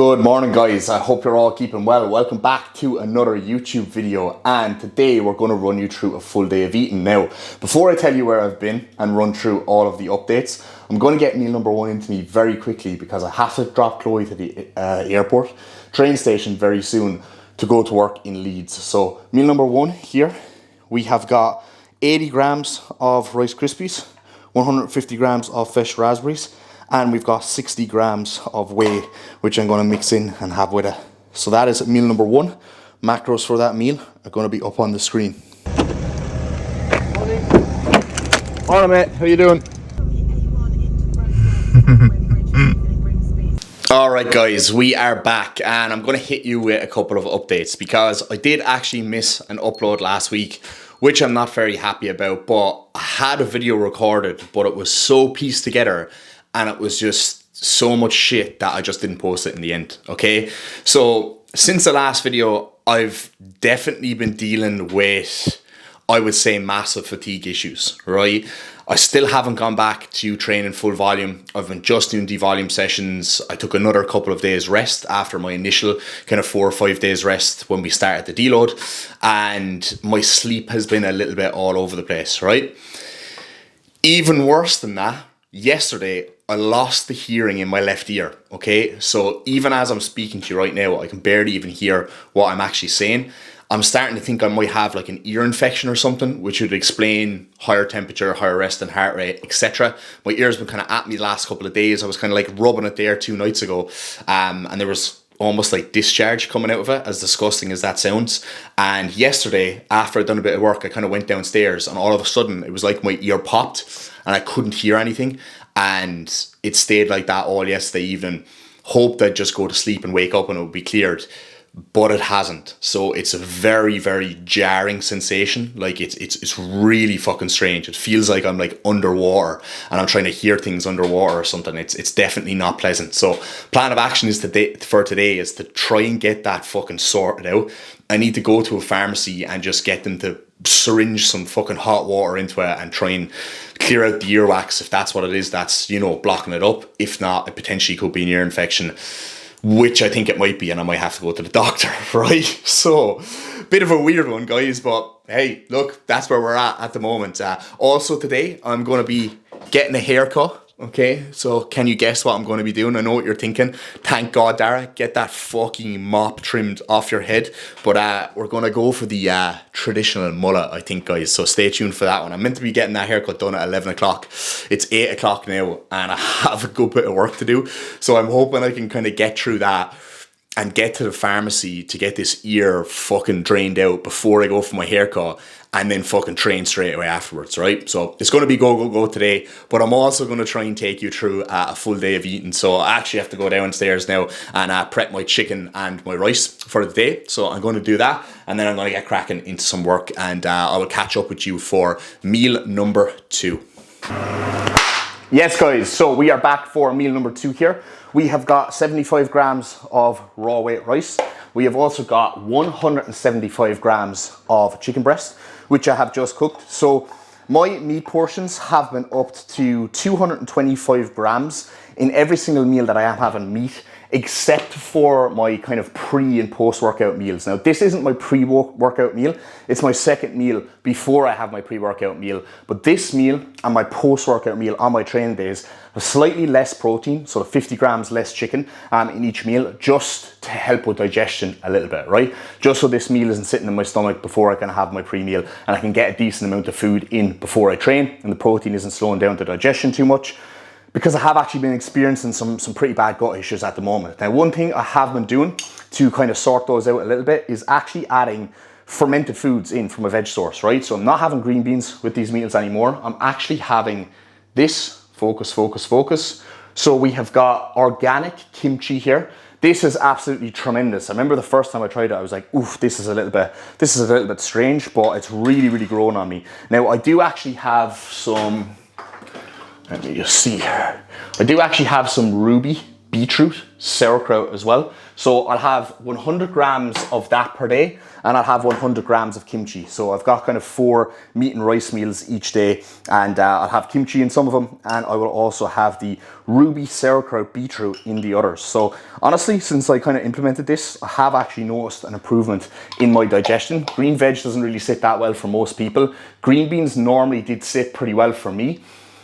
Good morning guys, I hope you're all keeping well. Welcome back to another YouTube video, and today we're going to run you through a full day of eating. Now, before I tell you where I've been and run through all of the updates, I'm going to get meal number one into me very quickly because I have to drop Chloe to the airport, train station very soon to go to work in Leeds. So meal number one here, we have got 80 grams of Rice Krispies, 150 grams of fresh raspberries, and we've got 60 grams of whey, which I'm going to mix in and have with it. So that is meal number one. Macros for that meal are going to be up on the screen. Morning mate, how you doing? Alright guys, we are back and I'm going to hit you with a couple of updates because I did actually miss an upload last week, which I'm not very happy about, but I had a video recorded, but it was so pieced together and it was just so much shit that I just didn't post it in the end, okay? So since the last video, I've definitely been dealing with, I would say, massive fatigue issues, right? I still haven't gone back to training full volume. I've been just doing devolume sessions. I took another couple of days rest after my initial kind of 4 or 5 days rest when we started the deload, and my sleep has been a little bit all over the place, right? Even worse than that, yesterday, I lost the hearing in my left ear, okay? So even as I'm speaking to you right now, I can barely even hear what I'm actually saying. I'm starting to think I might have like an ear infection or something, which would explain higher temperature, higher resting heart rate, etc. My ear's been kind of at me the last couple of days. I was kind of like rubbing it there 2 nights ago, and there was almost like discharge coming out of it, as disgusting as that sounds. And yesterday, after I'd done a bit of work, I kind of went downstairs and all of a sudden it was like my ear popped and I couldn't hear anything. And it stayed like that all yesterday evening. Hoped I'd just go to sleep and wake up and it would be cleared, but it hasn't. So it's a very, very jarring sensation. Like it's really fucking strange. It feels like I'm like underwater and I'm trying to hear things underwater or something. It's definitely not pleasant. So plan of action is for today is to try and get that fucking sorted out. I need to go to a pharmacy and just get them to syringe some fucking hot water into it and try and clear out the earwax if that's what it is that's, you know, blocking it up. If not, it potentially could be an ear infection, which I think it might be, and I might have to go to the doctor, right? So, bit of a weird one, guys, but hey, look, that's where we're at the moment. Also today, I'm going to be getting a haircut. Okay, so can you guess what I'm going to be doing? I know what you're thinking. Thank God, Dara, get that fucking mop trimmed off your head. But we're going to go for the traditional mullet, I think, guys. So stay tuned for that one. I'm meant to be getting that haircut done at 11 o'clock. It's 8 o'clock now, and I have a good bit of work to do. So I'm hoping I can kind of get through that and get to the pharmacy to get this ear fucking drained out before I go for my haircut, and then fucking train straight away afterwards, right? So it's going to be go today, but I'm also going to try and take you through a full day of eating. So I actually have to go downstairs now and prep my chicken and my rice for the day. So I'm going to do that, and then I'm going to get cracking into some work, and I will catch up with you for meal number 2. Yes, guys, so we are back for meal number 2 here. We have got 75 grams of raw weight rice. We have also got 175 grams of chicken breast, which I have just cooked. So my meat portions have been upped to 225 grams in every single meal that I am having meat, except for my kind of pre and post-workout meals. Now, this isn't my pre-workout meal. It's my second meal before I have my pre-workout meal. But this meal and my post-workout meal on my training days have slightly less protein, so 50 grams less chicken in each meal, just to help with digestion a little bit, right? Just so this meal isn't sitting in my stomach before I can have my pre-meal, and I can get a decent amount of food in before I train, and the protein isn't slowing down the digestion too much. Because I have actually been experiencing some pretty bad gut issues at the moment. Now, one thing I have been doing to kind of sort those out a little bit is actually adding fermented foods in from a veg source, right? So I'm not having green beans with these meals anymore. I'm actually having this, focus. So we have got organic kimchi here. This is absolutely tremendous. I remember the first time I tried it, I was like, oof, this is a little bit strange, but it's really, really grown on me. Now, I do actually have some, let me just see here. I do actually have some ruby beetroot, sauerkraut as well. So I'll have 100 grams of that per day, and I'll have 100 grams of kimchi. So I've got kind of 4 meat and rice meals each day, and I'll have kimchi in some of them, and I will also have the ruby sauerkraut beetroot in the others. So honestly, since I kind of implemented this, I have actually noticed an improvement in my digestion. Green veg doesn't really sit that well for most people. Green beans normally did sit pretty well for me.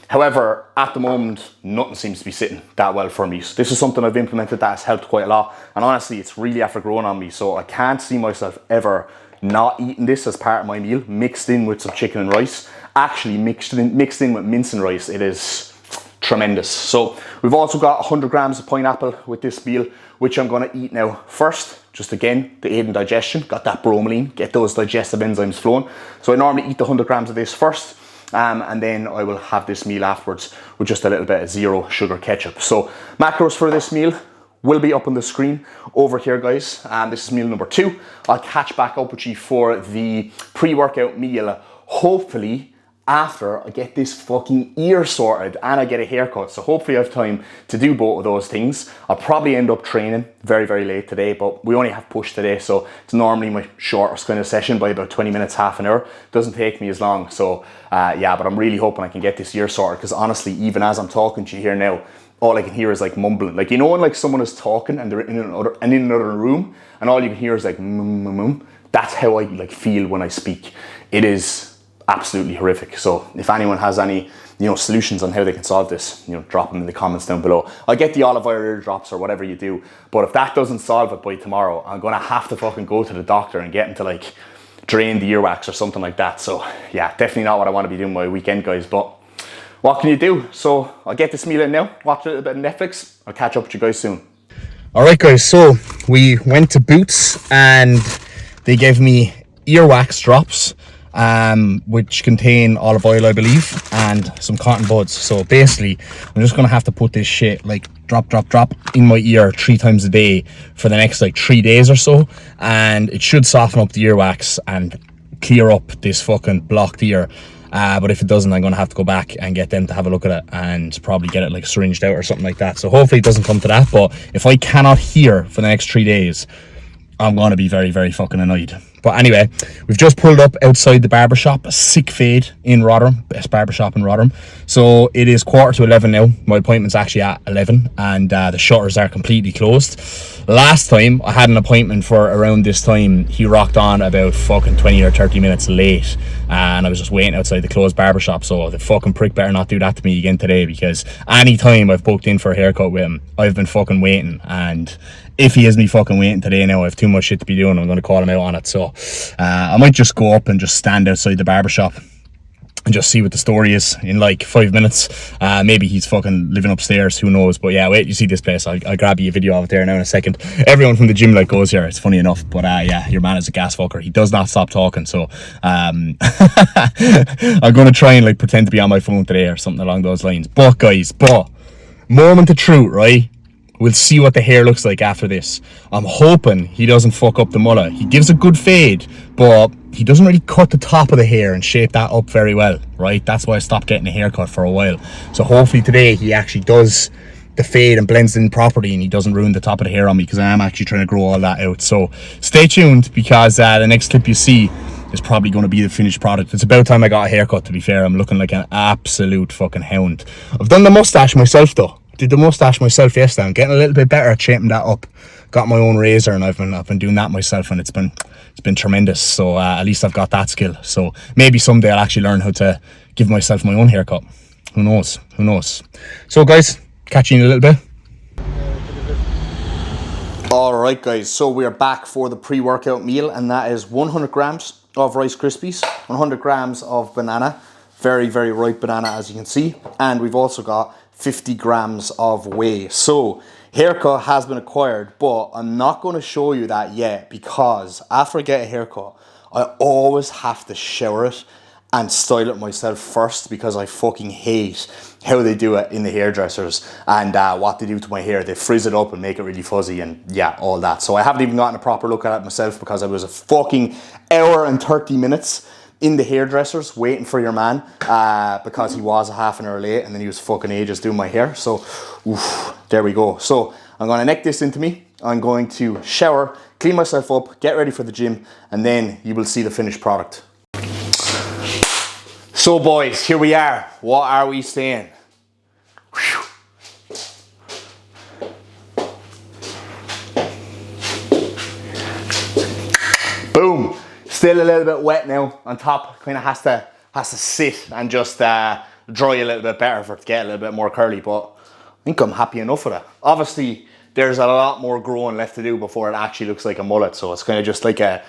However, at the moment, nothing seems to be sitting that well for me. So this is something I've implemented that has helped quite a lot. And honestly, it's really after growing on me. So I can't see myself ever not eating this as part of my meal, mixed in with some chicken and rice. Actually mixed in with mince and rice. It is tremendous. So we've also got 100 grams of pineapple with this meal, which I'm going to eat now first. Just again, to aid in digestion. Got that bromelain, get those digestive enzymes flowing. So I normally eat the 100 grams of this first. And then I will have this meal afterwards with just a little bit of zero sugar ketchup. So macros for this meal will be up on the screen over here, guys. This is meal number 2. I'll catch back up with you for the pre-workout meal, hopefully after I get this fucking ear sorted and I get a haircut. So hopefully I have time to do both of those things. I'll probably end up training very, very late today, but we only have push today. So it's normally my shortest kind of session by about 20 minutes, half an hour. Doesn't take me as long. So yeah, but I'm really hoping I can get this ear sorted, because honestly, even as I'm talking to you here now, all I can hear is like mumbling. Like, you know when like someone is talking and they're in another room and all you can hear is like that's how I like feel when I speak. It is absolutely horrific. So if anyone has any, solutions on how they can solve this, drop them in the comments down below. I'll get the olive oil ear drops or whatever you do. But if that doesn't solve it by tomorrow, I'm gonna have to fucking go to the doctor and get him to like drain the earwax or something like that. So yeah, definitely not what I want to be doing my weekend, guys. But what can you do? So I'll get this meal in now, watch a little bit of Netflix. I'll catch up with you guys soon. All right, guys. So we went to Boots and they gave me earwax drops, which contain olive oil, I believe, and some cotton buds. So basically, I'm just gonna have to put this shit like drop in my ear 3 times a day for the next like 3 days or so, and it should soften up the earwax and clear up this fucking blocked ear. But if it doesn't, I'm gonna have to go back and get them to have a look at it and probably get it like syringed out or something like that. So hopefully it doesn't come to that. But if I cannot hear for the next 3 days, I'm going to be very, very fucking annoyed. But anyway, we've just pulled up outside the barbershop, a sick fade in Rotherham, best barbershop in Rotherham. So it is 11:15 now. My appointment's actually at 11 and the shutters are completely closed. Last time I had an appointment for around this time, he rocked on about fucking 20 or 30 minutes late and I was just waiting outside the closed barbershop. So the fucking prick better not do that to me again today, because any time I've booked in for a haircut with him, I've been fucking waiting, and if he has me fucking waiting today now, I have too much shit to be doing. I'm going to call him out on it. So I might just go up and just stand outside the barbershop and just see what the story is in like 5 minutes. Maybe he's fucking living upstairs, who knows. But yeah, wait, you see this place, I'll grab you a video of it there now in a second. Everyone from the gym like goes here, it's funny enough. But yeah, your man is a gas fucker. He does not stop talking. So I'm going to try and like pretend to be on my phone today or something along those lines. But guys, moment of truth, right? We'll see what the hair looks like after this. I'm hoping he doesn't fuck up the mullet. He gives a good fade, but he doesn't really cut the top of the hair and shape that up very well, right? That's why I stopped getting a haircut for a while. So hopefully today he actually does the fade and blends in properly and he doesn't ruin the top of the hair on me, because I am actually trying to grow all that out. So stay tuned, because the next clip you see is probably going to be the finished product. It's about time I got a haircut, to be fair. I'm looking like an absolute fucking hound. I've done the mustache myself though. Did the mustache myself yesterday. I'm getting a little bit better at shaping that up. Got my own razor and I've been doing that myself, and it's been tremendous. So at least I've got that skill. So maybe someday I'll actually learn how to give myself my own haircut. Who knows? Who knows? So guys, catch you in a little bit. Alright guys, so we are back for the pre-workout meal, and that is 100 grams of Rice Krispies, 100 grams of banana, very, very ripe banana as you can see, and we've also got 50 grams of whey. So haircut has been acquired, but I'm not going to show you that yet, because after I get a haircut, I always have to shower it and style it myself first, because I fucking hate how they do it in the hairdressers and what they do to my hair. They frizz it up and make it really fuzzy and yeah, all that. So I haven't even gotten a proper look at it myself, because I was a fucking hour and 30 minutes in the hairdressers waiting for your man, because he was a half an hour late and then he was fucking ages doing my hair. So oof, there we go. So I'm gonna neck this into me. I'm going to shower, clean myself up, get ready for the gym, and then you will see the finished product. So boys, here we are. What are we saying? Whew. Boom. Still a little bit wet now. On top, kind of has to sit and just dry a little bit better for it to get a little bit more curly. But I think I'm happy enough with it. Obviously, there's a lot more growing left to do before it actually looks like a mullet. So it's kind of just like a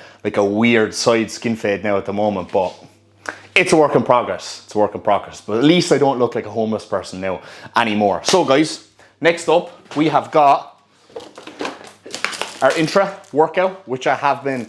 weird side skin fade now at the moment. But it's a work in progress. It's a work in progress. But at least I don't look like a homeless person now anymore. So guys, next up we have got our intra workout, which has been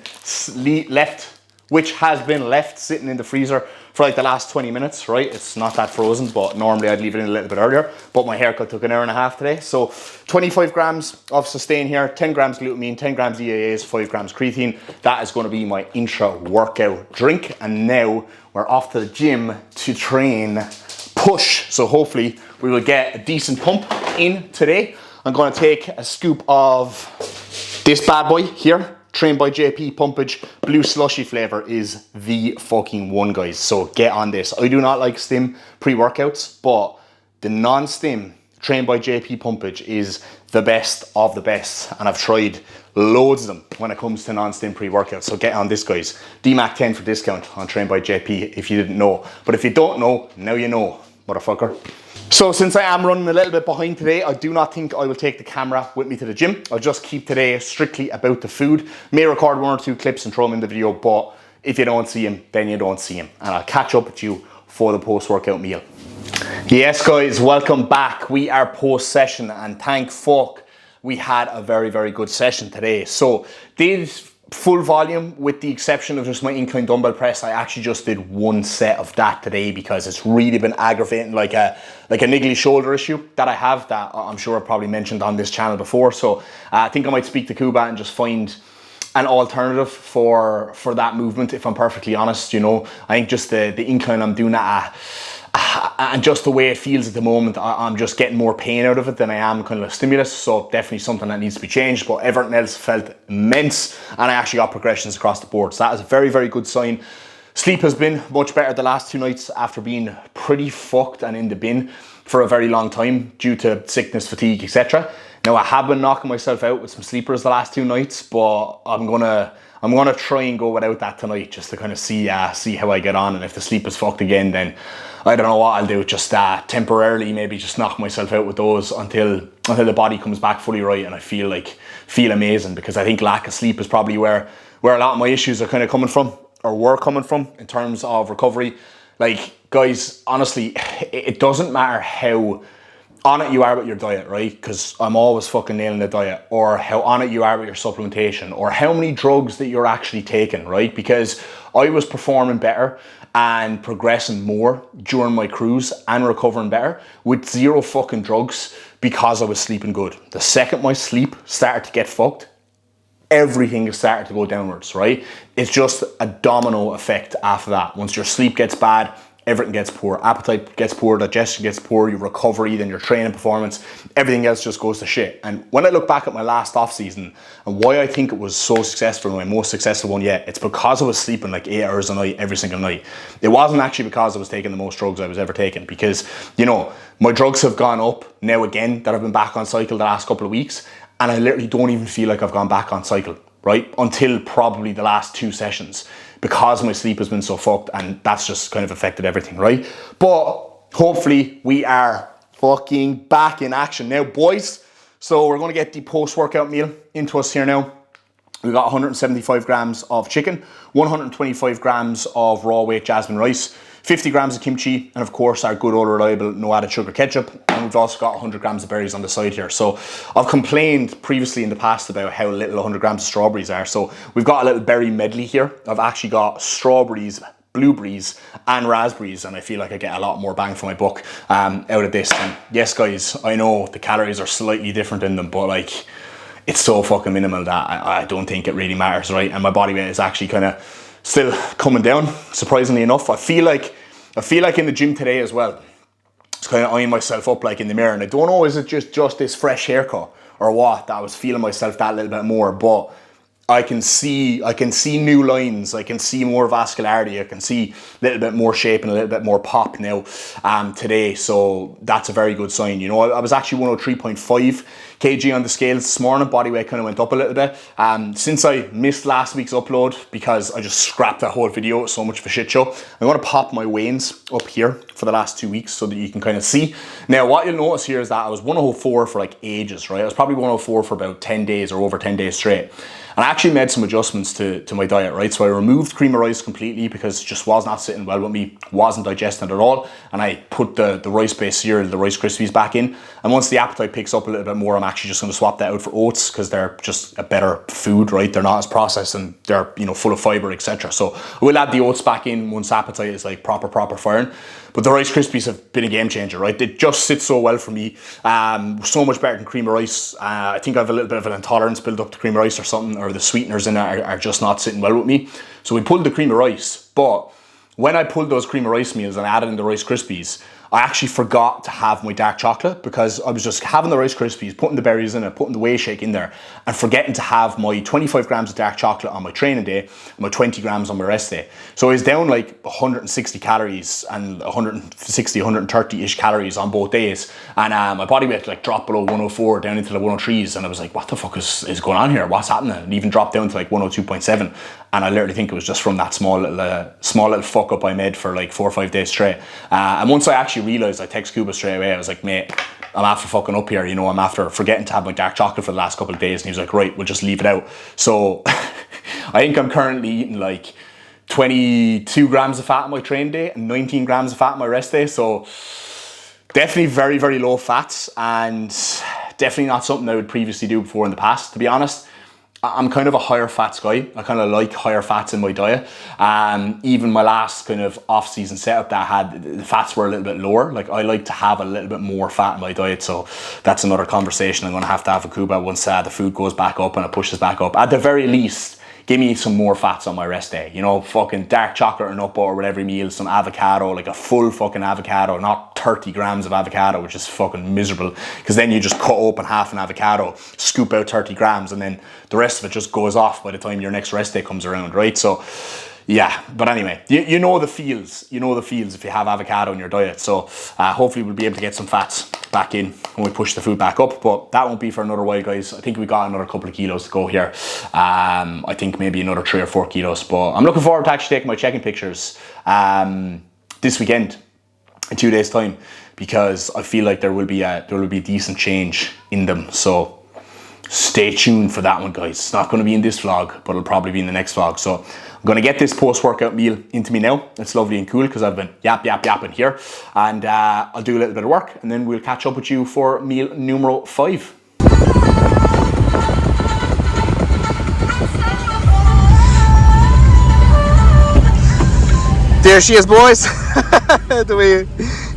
left sitting in the freezer for like the last 20 minutes, right? It's not that frozen, but normally I'd leave it in a little bit earlier. But my haircut took an hour and a half today. So 25 grams of Sustain here, 10 grams glutamine, 10 grams EAAs, 5 grams creatine. That is going to be my intra workout drink. And now we're off to the gym to train push. So hopefully we will get a decent pump in today. I'm going to take a scoop of this bad boy here, Trained by JP Pumpage. Blue slushy flavor is the fucking one, guys. So get on this. I do not like stim pre-workouts, but the non-stim Trained by JP Pumpage is the best of the best. And I've tried loads of them when it comes to non-stim pre-workouts. So get on this, guys. DMAC 10 for discount on Trained by JP if you didn't know. But if you don't know, now you know, motherfucker. So since I am running a little bit behind today, I do not think I will take the camera with me to the gym. I'll just keep today strictly about the food. May record 1 or 2 clips and throw them in the video, but if you don't see him, then you don't see him. And I'll catch up with you for the post-workout meal. Yes guys, welcome back. We are post-session and thank fuck we had a very, very good session today. So did full volume with the exception of just my incline dumbbell press. I actually just did 1 set of that today because it's really been aggravating like a niggly shoulder issue that I have that I'm sure I've probably mentioned on this channel before. So I think I might speak to Kuba and just find an alternative for that movement, if I'm perfectly honest. You know, I think just the incline I'm doing at and just the way it feels at the moment, I'm just getting more pain out of it than I am kind of a stimulus. So definitely something that needs to be changed, but everything else felt immense and I actually got progressions across the board. So that is a very, very good sign. Sleep has been much better the last 2 nights after being pretty fucked and in the bin for a very long time due to sickness, fatigue, etc. Now I have been knocking myself out with some sleepers the last 2 nights, but I'm gonna try and go without that tonight just to kind of see how I get on. And if the sleep is fucked again, then I don't know what I'll do. Just temporarily maybe just knock myself out with those until the body comes back fully right and I feel amazing, because I think lack of sleep is probably where a lot of my issues are kind of coming from, or were coming from, in terms of recovery. Like guys, honestly, it doesn't matter how on it you are with your diet, right? Because I'm always fucking nailing the diet, or how on it you are with your supplementation, or how many drugs that you're actually taking, right? Because I was performing better and progressing more during my cruise and recovering better with 0 fucking drugs because I was sleeping good. The second my sleep started to get fucked, everything started to go downwards, right? It's just a domino effect after that. Once your sleep gets bad, everything gets poor. Appetite gets poor, digestion gets poor, your recovery, then your training performance, everything else just goes to shit. And when I look back at my last off season and why I think it was so successful, my most successful one yet, it's because I was sleeping like 8 hours a night every single night. It wasn't actually because I was taking the most drugs I was ever taking, because, you know, my drugs have gone up now again that I've been back on cycle the last couple of weeks, and I literally don't even feel like I've gone back on cycle, right? Until probably the last 2 sessions, because my sleep has been so fucked, and that's just kind of affected everything, right? But hopefully we are fucking back in action now, boys. So we're going to get the post-workout meal into us here now. We've got 175 grams of chicken, 125 grams of raw weight jasmine rice, 50 grams of kimchi, and of course our good old reliable no added sugar ketchup. And we've also got 100 grams of berries on the side here. So I've complained previously in the past about how little 100 grams of strawberries are. So we've got a little berry medley here. I've actually got strawberries, blueberries and raspberries, and I feel like I get a lot more bang for my buck out of this. And yes guys, I know the calories are slightly different in them, but like, it's so fucking minimal that I don't think it really matters, right? And my body weight is actually kind of still coming down, surprisingly enough. I feel like in the gym today as well, it's kind of eyeing myself up like in the mirror, and I don't know, is it just this fresh haircut, or what, that I was feeling myself that little bit more, but I can see new lines. I can see more vascularity. I can see a little bit more shape and a little bit more pop now today. So that's a very good sign. You know, I was actually 103.5 kg on the scales this morning. Body weight kind of went up a little bit. Since I missed last week's upload because I just scrapped that whole video, so much of a shit show, I'm going to pop my weigh-ins up here for the last 2 weeks so that you can kind of see. Now, what you'll notice here is that I was 104 for like ages, right? I was probably 104 for about 10 days or over 10 days straight. And I actually made some adjustments to my diet, right? So I removed cream of rice completely because it just was not sitting well with me, wasn't digesting at all. And I put the rice-based cereal, the Rice Krispies back in. And once the appetite picks up a little bit more, I'm actually just going to swap that out for oats because they're just a better food, right? They're not as processed and they're, you know, full of fiber, etc. So we'll add the oats back in once appetite is like proper firing. But the Rice Krispies have been a game changer, right? It just sits so well for me. So much better than cream of rice. I think I have a little bit of an intolerance built up to cream of rice or something, or the sweeteners in it are just not sitting well with me. So we pulled the cream of rice, but when I pulled those cream of rice meals and added in the Rice Krispies, I actually forgot to have my dark chocolate because I was just having the Rice Krispies, putting the berries in it, putting the whey shake in there, and forgetting to have my 25 grams of dark chocolate on my training day and my 20 grams on my rest day. So I was down like 160 calories and 160, 130-ish calories on both days. And my body weight like dropped below 104 down into the 103s. And I was like, what the fuck is going on here? What's happening? It even dropped down to like 102.7. And I literally think it was just from that small little fuck up I made for like 4 or 5 days straight. And once I actually realised, I text Cuba straight away. I was like, mate, I'm after fucking up here. You know, I'm after forgetting to have my dark chocolate for the last couple of days. And he was like, right, we'll just leave it out. So I think I'm currently eating like 22 grams of fat on my train day and 19 grams of fat on my rest day. So definitely very, very low fats, and definitely not something I would previously do before in the past, to be honest. I'm kind of a higher fats guy. I kind of like higher fats in my diet. Even my last kind of off-season setup that I had, the fats were a little bit lower. Like, I like to have a little bit more fat in my diet. So that's another conversation I'm going to have with Cuba once the food goes back up and it pushes back up. At the very least, give me some more fats on my rest day. You know, fucking dark chocolate or nut butter with every meal, some avocado, like a full fucking avocado, not 30 grams of avocado, which is fucking miserable. Because then you just cut open half an avocado, scoop out 30 grams, and then the rest of it just goes off by the time your next rest day comes around, right? So, yeah, but anyway, you know the feels. You know the feels if you have avocado in your diet. So hopefully we'll be able to get some fats back in when we push the food back up. But that won't be for another while, guys. I think we got another couple of kilos to go here. I think maybe another 3 or 4 kilos. But I'm looking forward to actually taking my check-in pictures this weekend in 2 days' time, because I feel like there will be decent change in them. So stay tuned for that one, guys. It's not going to be in this vlog, but it'll probably be in the next vlog. So I'm going to get this post-workout meal into me now. It's lovely and cool because I've been yapping here. And I'll do a little bit of work and then we'll catch up with you for meal numero 5. There she is, boys. The way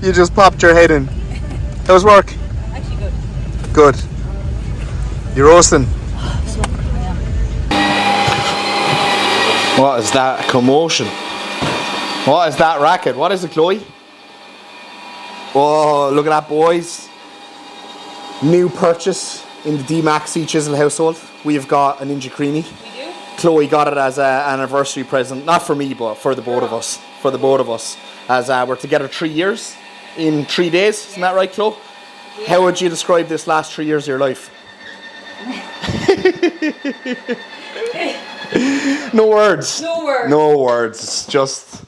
you just popped your head in. How's work? Actually good. Good. You're roasting. What is that commotion? What is that racket? What is it, Chloe? Oh, look at that, boys. New purchase in the D Maxi Chisel household. We've got a Ninja Creamy. We do? Chloe got it as an anniversary present. Not for me, but for the both of us. For the both of us. As we're together 3 years in 3 days. Isn't that right, Chloe? Yeah. How would you describe this last 3 years of your life? No words. No words. No words. It's just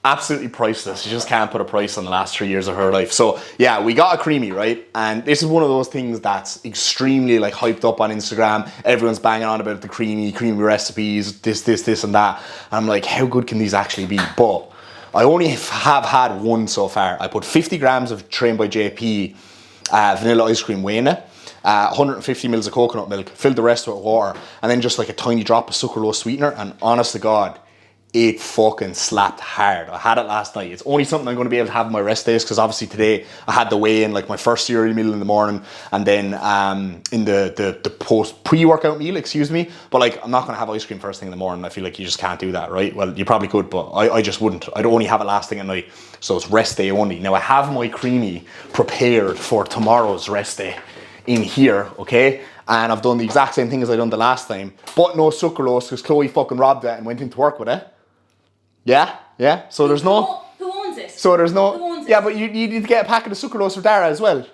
absolutely priceless. You just can't put a price on the last 3 years of her life. So yeah, we got a Creamy, right? And this is one of those things that's extremely like hyped up on Instagram. Everyone's banging on about the creamy recipes, this and that. And I'm like, how good can these actually be? But I only have had one so far. I put 50 grams of Train by JP vanilla ice cream whey in it. 150 mils of coconut milk, filled the rest with water, and then just like a tiny drop of sucralose sweetener, and honest to God, it fucking slapped hard. I had it last night. It's only something I'm going to be able to have on my rest days, because obviously today I had the weigh in, like my first cereal meal in the morning, and then in the pre-workout meal, excuse me, but like I'm not going to have ice cream first thing in the morning. I feel like you just can't do that, right? Well, you probably could, but I just wouldn't. I'd only have it last thing at night, so it's rest day only. Now I have my Creamy prepared for tomorrow's rest day in here, okay? And I've done the exact same thing as I done the last time, but no sucralose because Chloe fucking robbed it and went into work with it. Yeah, yeah. So there's no. Who owns it? So there's no. Who owns yeah, it? but you need to get a packet of sucralose for Dara as well.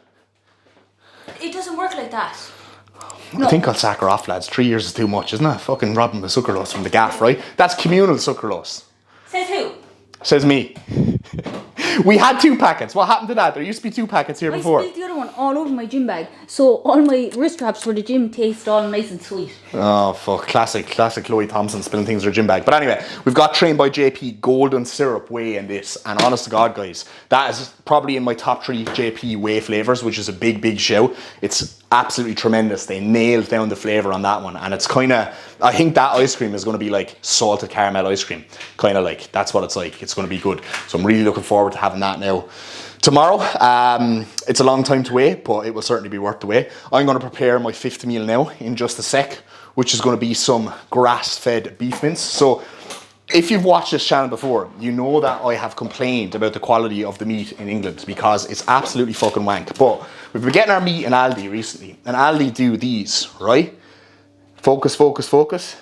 It doesn't work like that. I think I'll sack her off, lads. 3 years is too much, isn't it? Fucking robbing the sucralose from the gaff, right? That's communal sucralose. Says who? Says me. We had 2 packets. What happened to that? There used to be 2 packets here before. I spilled the other one all over my gym bag, so all my wrist straps for the gym taste all nice and sweet. Oh, fuck. Classic Chloe Thompson spilling things in her gym bag. But anyway, we've got Trained by JP Golden Syrup Whey in this. And honest to God, guys, that is probably in my top 3 JP Whey flavours, which is a big shout. It's absolutely tremendous. They nailed down the flavour on that one. And it's kind of, I think that ice cream is going to be like salted caramel ice cream. Kind of like, that's what it's like. It's going to be good. So I'm really looking forward to having that now. Tomorrow, it's a long time to wait, but it will certainly be worth the wait. I'm going to prepare my 5th meal now in just a sec, which is going to be some grass-fed beef mince. So if you've watched this channel before, you know that I have complained about the quality of the meat in England because it's absolutely fucking wank. But we've been getting our meat in Aldi recently, and Aldi do these, right? Focus.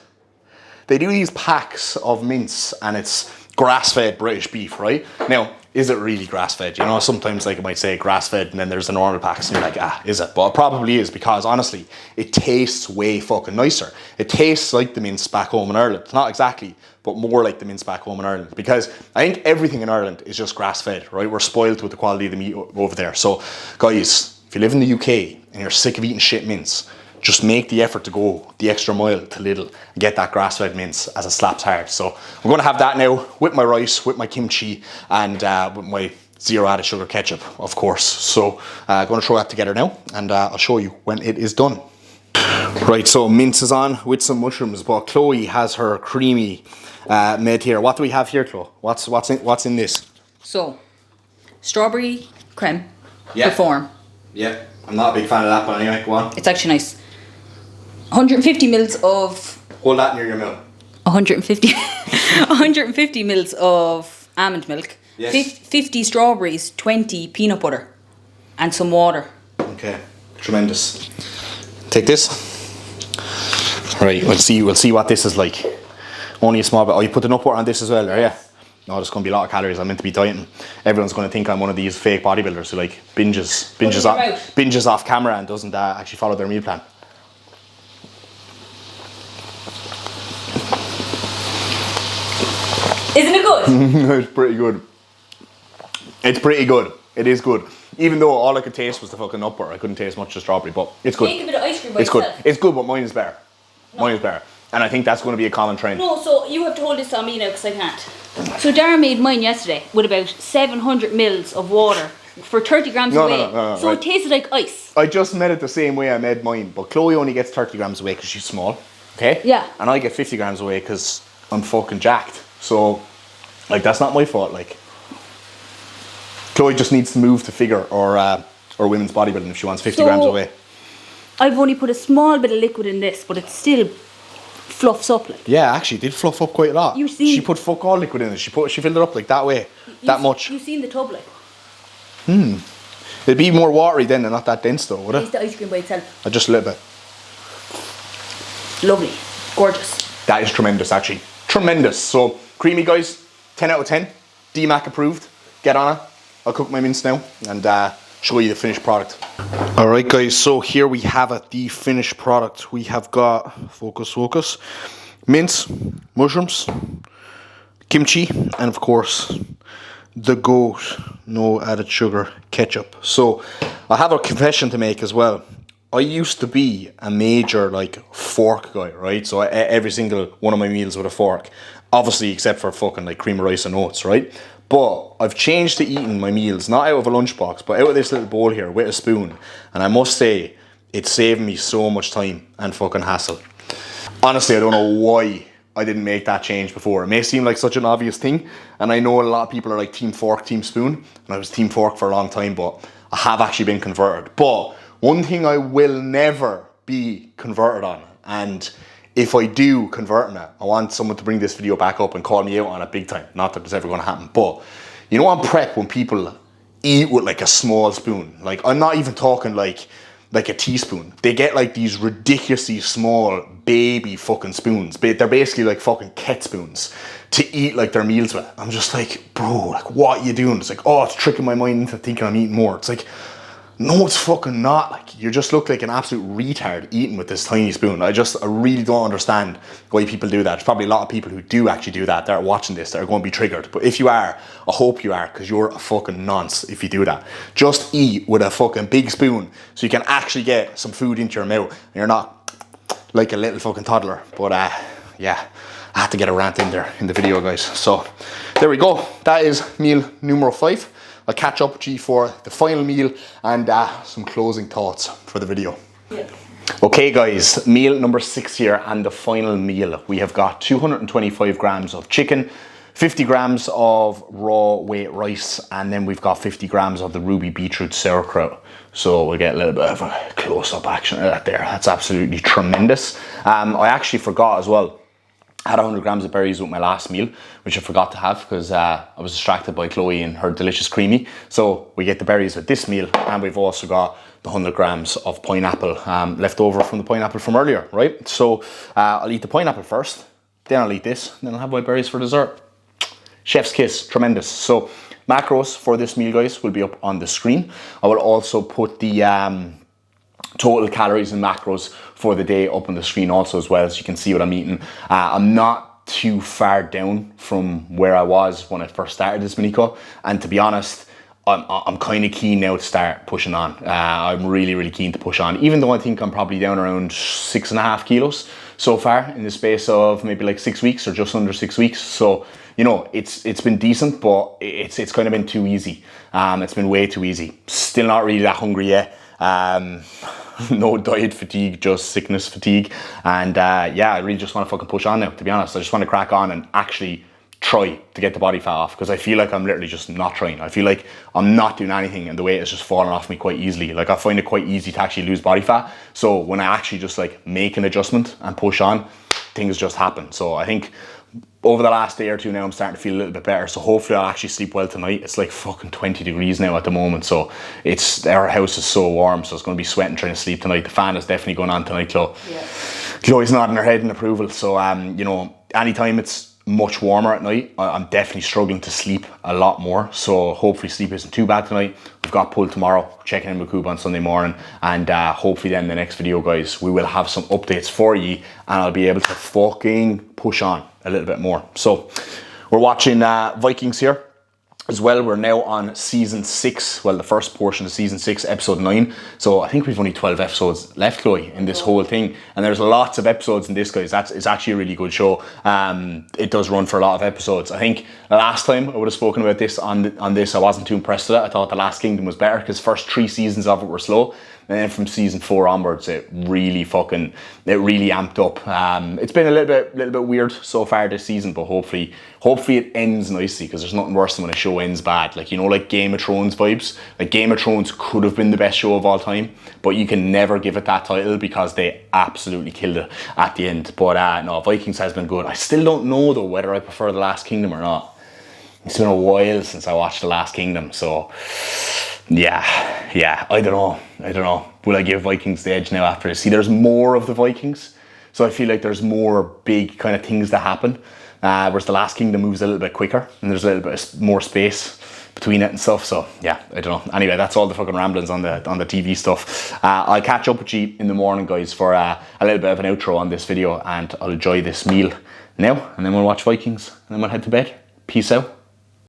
They do these packs of mince, and it's grass-fed British beef, right? Now, is it really grass-fed? You know, sometimes like it might say grass-fed and then there's the normal packs and you're like, is it? But it probably is because honestly, it tastes way fucking nicer. It tastes like the mince back home in Ireland. Not exactly, but more like the mince back home in Ireland because I think everything in Ireland is just grass-fed, right? We're spoiled with the quality of the meat over there. So guys, if you live in the UK and you're sick of eating shit mince, just make the effort to go the extra mile to Lidl and get that grass-fed mince as it slaps hard. So I'm going to have that now with my rice, with my kimchi, and with my zero added sugar ketchup, of course. So I'm going to throw that together now, and I'll show you when it is done. Right, so mince is on with some mushrooms, but Chloe has her creamy made here. What do we have here, Chloe? What's in this? So, strawberry creme. Yeah. Perform. Yeah, I'm not a big fan of that, but anyway, go on. It's actually nice. 150 mils of... Hold that near your mouth. 150 mils of almond milk. Yes. 50 strawberries, 20 peanut butter, and some water. Okay, tremendous. Take this. Right, we'll see what this is like. Only a small bit. Oh, you put the nut butter on this as well, there, yeah? No, there's going to be a lot of calories. I'm meant to be dieting. Everyone's going to think I'm one of these fake bodybuilders who like binges off camera and doesn't actually follow their meal plan. Isn't it good? It's pretty good. It's pretty good. It is good. Even though all I could taste was the fucking nut butter, I couldn't taste much of strawberry, but it's good. Make a bit of ice cream by It's good. yourself. It's good, but mine is better. No. Mine is better. And I think that's going to be a common trend. No, so you have to hold this on me now because I can't. So Dara made mine yesterday with about 700 mils of water for 30 grams of whey. No, so right. it tasted like ice. I just made it the same way I made mine, but Chloe only gets 30 grams away because she's small, okay? Yeah. And I get 50 grams away because I'm fucking jacked. So, like, that's not my fault, like. Chloe just needs to move to figure or women's bodybuilding if she wants 50 grams away. I've only put a small bit of liquid in this, but it still fluffs up like. Yeah, actually, it did fluff up quite a lot. She put fuck all liquid in it. She filled it up like that way, that much. You've seen the tub like. It'd be more watery then and not that dense though, would Taste it? the ice cream by itself. Just a little bit. Lovely. Gorgeous. That is tremendous, actually. Tremendous. So, creamy, guys. 10 out of 10. DMAC approved. Get on it. I'll cook my mince now and show you the finished product. Alright, guys. So, here we have it. The finished product. We have got, focus, mince, mushrooms, kimchi, and of course, the GOAT, no added sugar, ketchup. So, I have a confession to make as well. I used to be a major like fork guy, right? So every single one of my meals with a fork, obviously except for fucking like cream of rice and oats, right? But I've changed to eating my meals not out of a lunchbox, but out of this little bowl here with a spoon. And I must say, it's saved me so much time and fucking hassle. Honestly, I don't know why I didn't make that change before. It may seem like such an obvious thing, and I know a lot of people are like team fork, team spoon, and I was team fork for a long time, but I have actually been converted. But one thing I will never be converted on, and if I do convert on it, I want someone to bring this video back up and call me out on it big time. Not that it's ever going to happen, but you know on prep when people eat with like a small spoon, like I'm not even talking like like a teaspoon. They get like these ridiculously small baby fucking spoons. They're basically like fucking ket spoons to eat like their meals with. I'm just like, bro, like what are you doing? It's like, oh, it's tricking my mind into thinking I'm eating more. It's like, no, it's fucking not. Like, you just look like an absolute retard eating with this tiny spoon. I really don't understand why people do that. There's probably a lot of people who do actually do that are watching this that are going to be triggered. But if you are, I hope you are, because you're a fucking nonce if you do that. Just eat with a fucking big spoon so you can actually get some food into your mouth and you're not like a little fucking toddler. But yeah, I had to get a rant in there in the video, guys. So there we go. That is meal numero 5. I'll catch up with you for the final meal and some closing thoughts for the video. Yeah. Okay guys, meal number 6 here and the final meal. We have got 225 grams of chicken, 50 grams of raw weight rice, and then we've got 50 grams of the ruby beetroot sauerkraut. So we'll get a little bit of a close-up action of that there. That's absolutely tremendous. I actually forgot as well. I had 100 grams of berries with my last meal, which I forgot to have because I was distracted by Chloe and her delicious creamy. So we get the berries with this meal, and we've also got the 100 grams of pineapple left over from the pineapple from earlier, right? So I'll eat the pineapple first, then I'll eat this, then I'll have my berries for dessert. Chef's kiss, tremendous. So macros for this meal, guys, will be up on the screen. I will also put the total calories and macros for the day up on the screen also as well, so you can see what I'm eating. I'm not too far down from where I was when I first started this mini cut, and to be honest, I'm kind of keen now to start pushing on. I'm really keen to push on, even though I think I'm probably down around 6.5 kilos so far in the space of maybe like 6 weeks or just under 6 weeks. So you know, it's been decent, but it's kind of been too easy. It's been way too easy. Still not really that hungry yet. No diet fatigue, just sickness fatigue. And yeah, I really just want to fucking push on now, to be honest. I just want to crack on and actually try to get the body fat off, because I feel like I'm literally just not trying. I feel like I'm not doing anything and the weight is just falling off me quite easily. Like, I find it quite easy to actually lose body fat. So when I actually just like make an adjustment and push on, things just happen. So I think over the last day or two now, I'm starting to feel a little bit better. So hopefully I'll actually sleep well tonight. It's like fucking 20 degrees now at the moment. So our house is so warm. So it's going to be sweating trying to sleep tonight. The fan is definitely going on tonight, Chloe. Yeah. Chloe's nodding her head in approval. So, you know, anytime it's much warmer at night, I'm definitely struggling to sleep a lot more. So hopefully sleep isn't too bad tonight. We've got pull tomorrow, checking in with Coop on Sunday morning, and hopefully then the next video, guys, we will have some updates for you and I'll be able to fucking push on a little bit more. So we're watching Vikings here as well. We're now on season 6, well, the first portion of season 6, episode 9. So I think we've only 12 episodes left, Chloe, in this whole thing, and there's lots of episodes in this, guys. It's actually a really good show. It does run for a lot of episodes. I think last time I would have spoken about this on this, I wasn't too impressed with it. I thought The Last Kingdom was better because first 3 seasons of it were slow. And then from season 4 onwards, it really amped up. It's been a little bit weird so far this season, but hopefully it ends nicely, because there's nothing worse than when a show ends bad. Like, you know, like Game of Thrones vibes. Like, Game of Thrones could have been the best show of all time, but you can never give it that title because they absolutely killed it at the end. But no, Vikings has been good. I still don't know though whether I prefer The Last Kingdom or not. It's been a while since I watched The Last Kingdom, so yeah, I don't know. Will I give Vikings the edge now after this? See, there's more of the Vikings, so I feel like there's more big kind of things that happen, whereas The Last Kingdom moves a little bit quicker and there's a little bit more space between it and stuff. So yeah, I don't know. Anyway, that's all the fucking ramblings on the TV stuff. I'll catch up with you in the morning, guys, for a little bit of an outro on this video, and I'll enjoy this meal now, and then we'll watch Vikings and then we'll head to bed. Peace out.